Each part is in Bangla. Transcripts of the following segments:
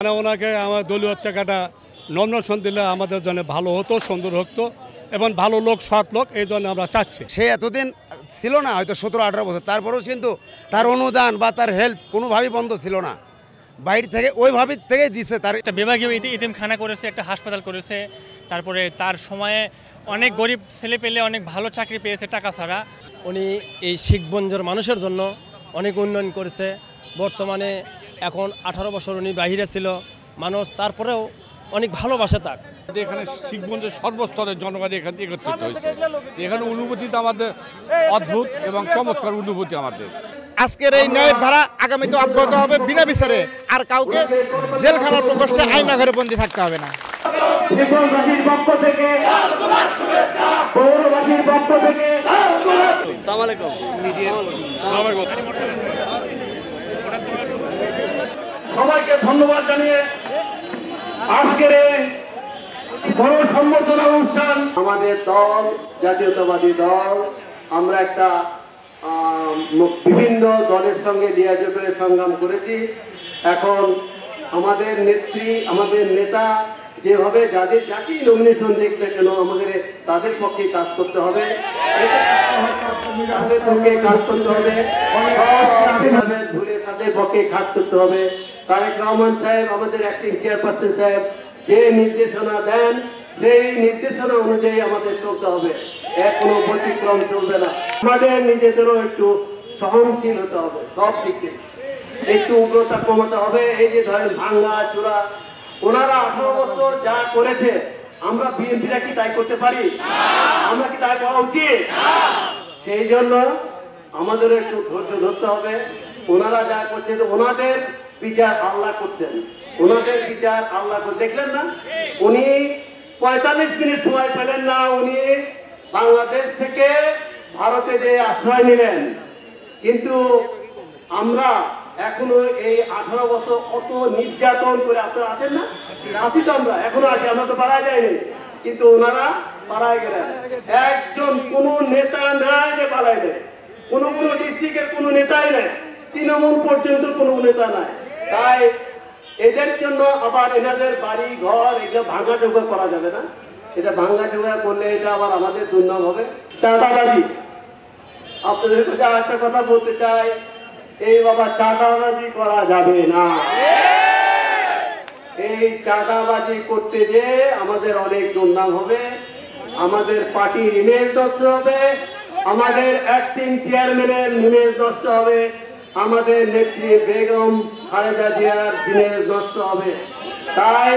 মানে ওনাকে আমার দলীয় টাকাটা নমিনেশন দিলে আমাদের জন্য ভালো হতো, সুন্দর হতো এবং ভালো লোক, সৎ লোক, এই জন্য আমরা চাচ্ছি। সে এতদিন ছিল না, হয়তো 17-18 বছর, তারপরেও কিন্তু তার অনুদান বা তার হেল্প কোনোভাবেই বন্ধ ছিল না, বাইরে থেকে ওইভাবে থেকে দিছে। তার একটা বিভাগীয় ইতিমখানা করেছে, একটা হাসপাতাল করেছে, তারপরে তার সময়ে অনেক গরিব ছেলে পেলে অনেক ভালো চাকরি পেয়েছে টাকা ছাড়া। উনি এই শিখগঞ্জের মানুষের জন্য অনেক উন্নয়ন করেছে। বর্তমানে এখন 18 বছর উনি বাহিরে ছিল, মানুষ তারপরেও অনেক ভালোবাসে তাক। এখানে শিখগঞ্জের সর্বস্তরের জনগণ এখান থেকে একত্রিত হয়েছে। এখানে অনুভূতিটা আমাদের অদ্ভুত এবং চমৎকার অনুভূতি আমাদের। আজকের এই ন্যায়ের ধারা আগামীতে অব্যাহত হবে বিনা বিচারে, আর কাউকে জেলখানার প্রকোষ্ঠে আয়নাঘরে বন্দী থাকতে হবে না। সবাইকে ধন্যবাদ জানিয়ে আজকের এই বড় সম্বর্ধনা অনুষ্ঠান, আমাদের দল জাতীয়তাবাদী দল, আমরা একটা বিভিন্ন দলের সঙ্গে লিয়াজোগ করে সংগ্রাম করেছি। এখন আমাদের নেত্রী, আমাদের নেতা যেভাবে যাকেই নমিনেশন দেখবে কেন আমাদের তাদের পক্ষে কাজ করতে হবে, তাদের পক্ষে কাজ করতে হবে, তাদের পক্ষে কাজ করতে হবে। তারেক রহমান সাহেব, আমাদের অ্যাক্টিং চেয়ারপারসন সাহেব যে নির্দেশনা দেন সেই নির্দেশনা অনুযায়ী আমাদের চলতে হবে, এর কোনো ব্যতিক্রম চলবে না। আমাদের নিজেদেরও একটু সহনশীল হতে হবে, সব দিক থেকে একটু উগ্রতা কমাতে হবে। এই যে ধরেন ভাঙ্গা চূড়া, ওনারা 18 বছর যা করেছে, আমরা বিএনপিরা কি তাই করতে পারি? আমরা কি তাই করা উচিত? সেই জন্য আমাদের একটু ধৈর্য ধরতে হবে। ওনারা যা করছেন, ওনাদের বিচার আল্লাহ করছেন, ওনাদের বিচার আল্লাহ করছেন। দেখলেন না, উনি 45 মিনিট সময় পেলেন না, উনি বাংলাদেশ থেকে ভারতে যে আশ্রয় নিলেন। কিন্তু আমরা এখনো এই 18 বছর কত নির্যাতন করে, আপনারা আছেন না? আছি তো, আমরা এখনো আছি, আমরা তো পাড়ায় যাইনি, কিন্তু ওনারা পাড়ায় গেলেন। একজন কোন নেতা নাই যে পাড়ায় দেয়, কোন ডিস্ট্রিক্টের কোন নেতাই নাই, তৃণমূল পর্যন্ত কোন নেতা নাই। তাই এদের জন্য আবার এনাদের বাড়ি ঘর এগুলো ভাঙা জোগাড় করা যাবে না। এটা ভাঙা জোগাড় করলে এটা আবার আমাদের দুর্নাম হবে। চাঁদাবাজি, আপনাদের কাছে একটা কথা বলতে চাই, এই বাবা চাঁদাবাজি করা যাবে না। এই চাঁদাবাজি করতে যে আমাদের অনেক দুর্নাম হবে, আমাদের পার্টির ইমেজ নষ্ট হবে, আমাদের অ্যাক্টিং চেয়ারম্যানের ইমেজ নষ্ট হবে, আমাদের নেত্রী বেগম খালেদা জিয়ার ইমেজ নষ্ট হবে। তাই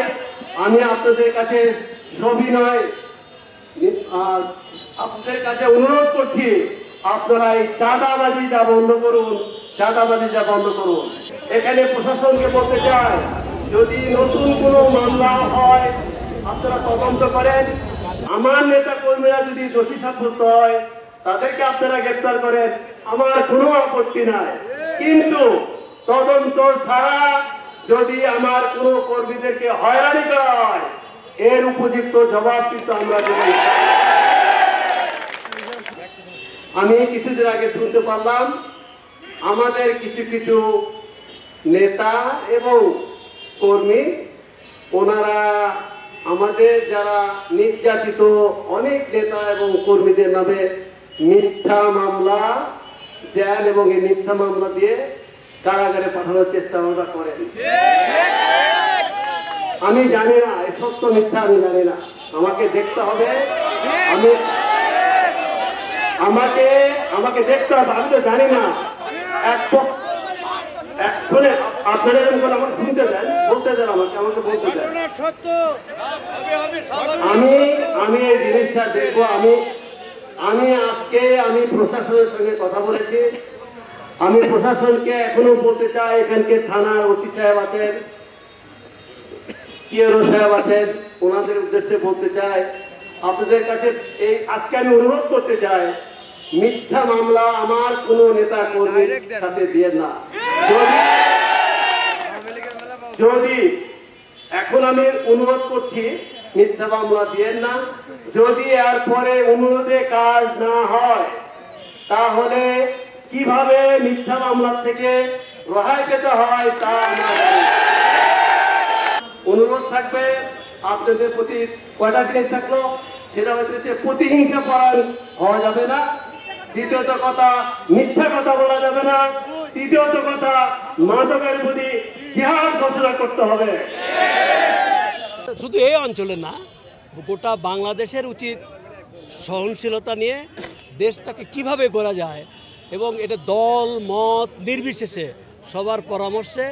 আমি আপনাদের কাছে সবিনয় আপনাদের কাছে অনুরোধ করছি, আপনারা এই চাঁদাবাজিটা বন্ধ করুন, চাঁদাবাজিটা বন্ধ করুন। এখানে প্রশাসনকে বলতে চাই, যদি নতুন কোনো মামলা হয় আপনারা তদন্ত করেন, আমার নেতা কর্মীরা যদি দোষী সাব্যস্ত হয় তাদেরকে আপনারা গ্রেফতার করেন, আমার কোনো আপত্তি নাই। কিন্তু তদন্ত ছাড়া যদি আমার কোনো কর্মীদেরকে হয়রানি করা হয়, এর উপযুক্ত জবাব কিন্তু আমরা দেব। আমি কিছুদিন আগে শুনতে পারলাম আমাদের কিছু কিছু নেতা এবং কর্মী, ওনারা আমাদের যারা নির্যাতিত অনেক নেতা এবং কর্মীদের নামে মিথ্যা মামলা দেন এবং এই মিথ্যা মামলা দিয়ে কারাগারে পাঠানোর চেষ্টা ওনারা করেন। আমি জানি না এই সত্য মিথ্যা, আমি জানি না, আমাকে দেখতে হবে, আমাকে দেখতে হবে, আমি তো জানি না। আপনারা যখন আমাকে শুনতে দেন, বলতে দেন, আমাকে বলতে দেন, আমি এই জিনিসটা দেখবো। আমি প্রশাসনের সঙ্গে কথা বলেছি, আমি প্রশাসনকে এখনো বলতে চাই, এখানকে থানার ওসি সাহেব আছেন, পিআরও সাহেব আছেন, ওনাদের উদ্দেশ্যে বলতে চাই, আপনাদের কাছে এই আজকে আমি অনুরোধ করতে চাই, মিথ্যা মামলা আমার কোন নেতা কর্মীর সাথে দিয়ে না। যদি এখন আমি অনুরোধ করছি, মিথ্যা মামলা দিয়ে না। যদি এর পরে অনুরোধে কাজ না হয়, তাহলে কিভাবে মিথ্যা মামলা থেকে রেহাই পেতে হয় তা আমরা থাকবে আপনাদের প্রতি কয়টা জিনিস থাকলো, সেটা হচ্ছে প্রতিহিংসা পরায়ণ হওয়া যাবে না। দ্বিতীয়ত কথা, মিথ্যা কথা বলা যাবে না। তৃতীয়ত কথা, মাদকের প্রতি জিহাদ ঘোষণা করতে হবে। শুধু এই অঞ্চলে না, গোটা বাংলাদেশের উচিত সহনশীলতা নিয়ে দেশটাকে কিভাবে করা যায় এবং এটা দল মত নির্বিশেষে সবার পরামর্শে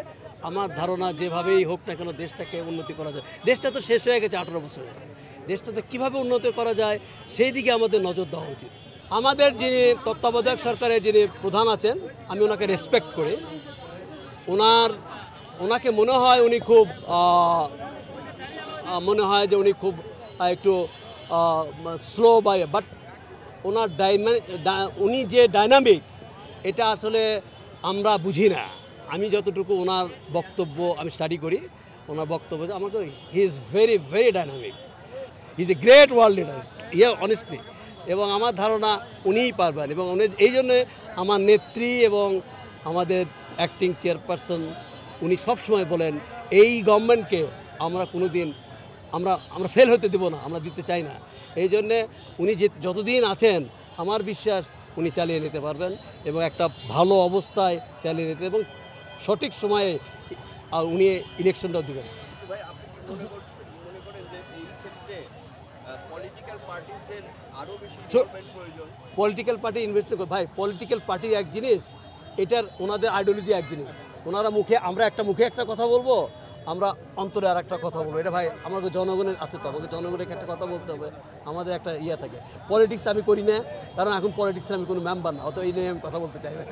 আমার ধারণা যেভাবেই হোক না কেন দেশটাকে উন্নতি করা যায়। দেশটা তো শেষ হয়ে গেছে 18 বছরে, দেশটাতে কিভাবে উন্নতি করা যায় সেই দিকে আমাদের নজর দেওয়া উচিত। আমাদের যিনি তত্ত্বাবধায়ক সরকারের যিনি প্রধান আছেন, আমি ওনাকে রেসপেক্ট করি। ওনাকে মনে হয় উনি খুব একটু স্লো বাট ওনার উনি যে ডাইনামিক এটা আসলে আমরা বুঝি না। আমি যতটুকু ওনার বক্তব্য আমি স্টাডি করি, ওনার বক্তব্য আমাকে he is very very dynamic, he is a great world leader honestly, এবং আমার ধারণা উনিই পারবেন। এবং এই জন্যে আমার নেত্রী এবং আমাদের অ্যাক্টিং চেয়ারপারসন উনি সবসময় বলেন এই গভর্নমেন্টকে আমরা কোনো দিন আমরা ফেল হতে দেবো না, আমরা দিতে চাই না। এই জন্যে উনি যতদিন আছেন আমার বিশ্বাস উনি চালিয়ে নিতে পারবেন এবং একটা ভালো অবস্থায় চালিয়ে নিতে, এবং সঠিক সময়ে উনি ইলেকশনটাও দেবেন। পলিটিক্যাল পার্টি ইনভেস্ট করে ভাই, পলিটিক্যাল পার্টি এক জিনিস, এটার ওনাদের আইডিওলজি এক জিনিস। ওনারা আমরা মুখে একটা কথা বলবো, আমরা অন্তরে আর একটা কথা বলবো। এটা ভাই আমাদের জনগণের আছে, তো আমাদের জনগণের একটা কথা বলতে হবে, আমাদের একটা থাকে। পলিটিক্স আমি করি না, কারণ এখন পলিটিক্সের আমি কোনো মেম্বার না, অত এই নিয়ে আমি কথা বলতে চাই না।